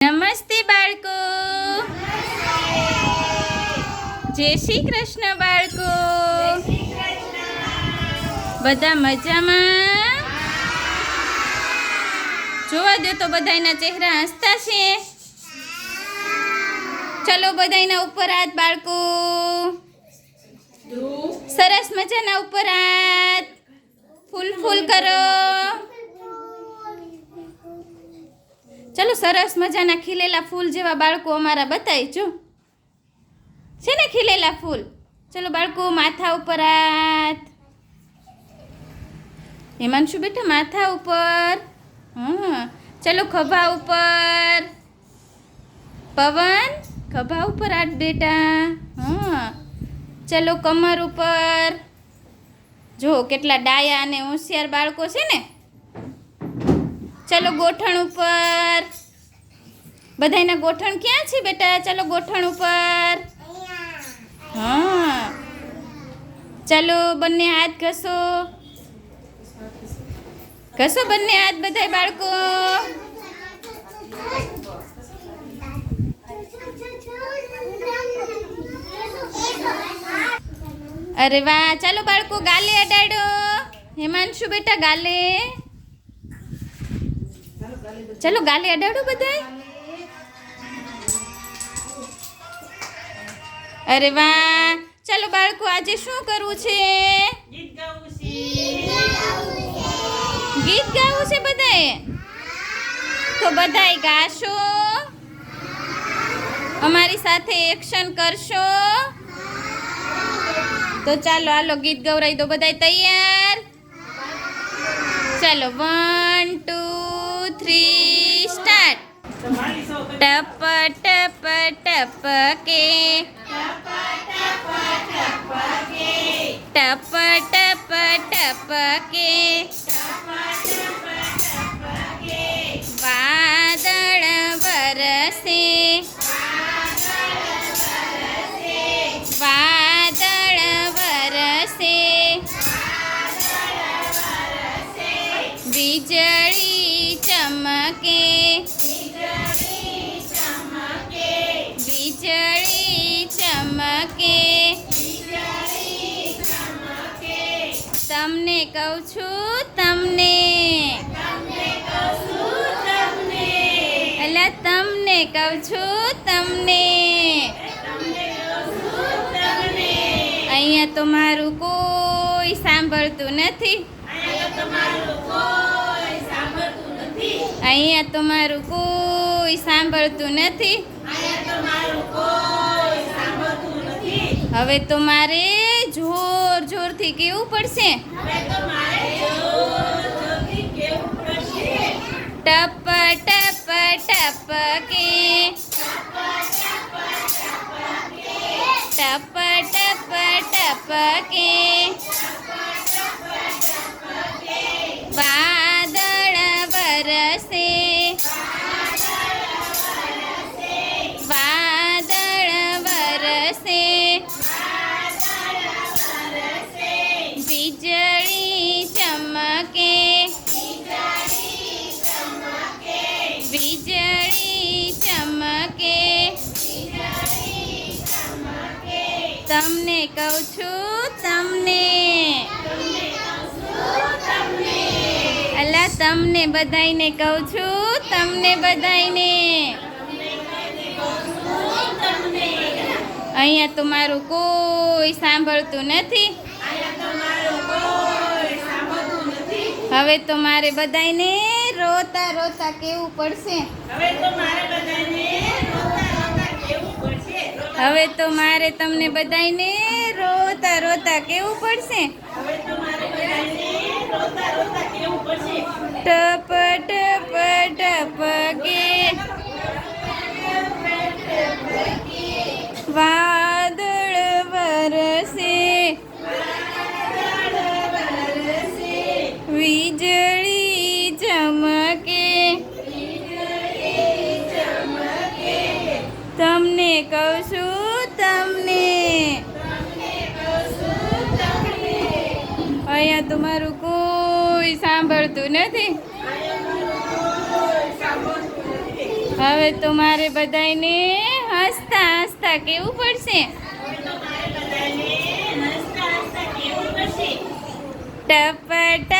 નમસ્તે બાળકો. જય શ્રી કૃષ્ણ બાળકો. બધા મજામાં? જોવા દો તો બધાના ચહેરા હસતા છે. ચલો બધાના ઉપર હાથ બાળકો. સરસ મજાના ઉપર હાથ. ફૂલ ફૂલ કરો. ચલો સરસ મજાના ખીલેલા ફૂલ જેવા બાળકો અમારા બતાવી જો છે ને ખીલેલા ફૂલ. ચલો બાળકો માથા ઉપર હાથ. હિમાંશુ બેટા માથા ઉપર. ચલો ખભા ઉપર. પવન ખભા ઉપર હાથ બેટા. ચલો કમર ઉપર. જો કેટલા ડાયા અને હોશિયાર બાળકો છે ને. ચલો ગોઠણ ઉપર. બધાયના ગોઠણ ક્યાં છે બેટા? ચલો ગોઠણ ઉપર. ચલો બંને હાથ ઘસો. ઘસો બંને હાથ બધાય બાળકો. અરે વાહ. ચાલો બાળકો ગાલે અડાડો. હિમાંશુ બેટા ગાલે. ચલો ગાલે અડાડો બધાય. અરે વાહ. ચાલો બાળકો આજે શું કરવું છે? ગીત ગાવું છે બધાએ. તો બધાય ગાશો. અમારી સાથે એક્શન કરશો. તો ચાલો હાલો ગીત ગવરાઈ દો. બધાય તૈયાર? ચાલો 1 2 3 સ્ટાર્ટ. ટપ ટપ ટપકે. ટપ ટપ ટપકે. વાદળ વરસે. વાદળ વરસે. વીજળી ચમકે. વીજળી ચમકે. તમને કહું છું તમને. અલા તમને કહું છું તમને. અહીંયા તો મારું કોઈ સાંભળતું નથી. અહીંયા તો મારું કોઈ સાંભળતું નથી. હવે તો મારે જોર જોરથી કહેવું પડશે. ટપ ટપ ટપકે. ટપ ટપ ટપકે. વાદળ વરસે. વાદળ વરસે. વીજળી ચમકે. વીજળી ચમકે. તમને કહું છું તમને. અલા તમને બધાયને કહું છું તમને બધાયને. અહીંયા તો મારું કોઈ સાંભળતું નથી. હવે તો મારે બધાયને રોતા રોતા કહેવું પડશે. હવે તો મારે તમને બધાયને રોતા રોતા કહેવું પડશે. ટપ ટપ ટપકે. વાદળ વરસે. વીજળી ચમકે. તમને કહું છું તમને. અહીંયા તો મારું કોઈ સાંભળતું નથી. હવે તો મારે બધાયને હસતા હસતા કેવું પડશે. ટપ ટપ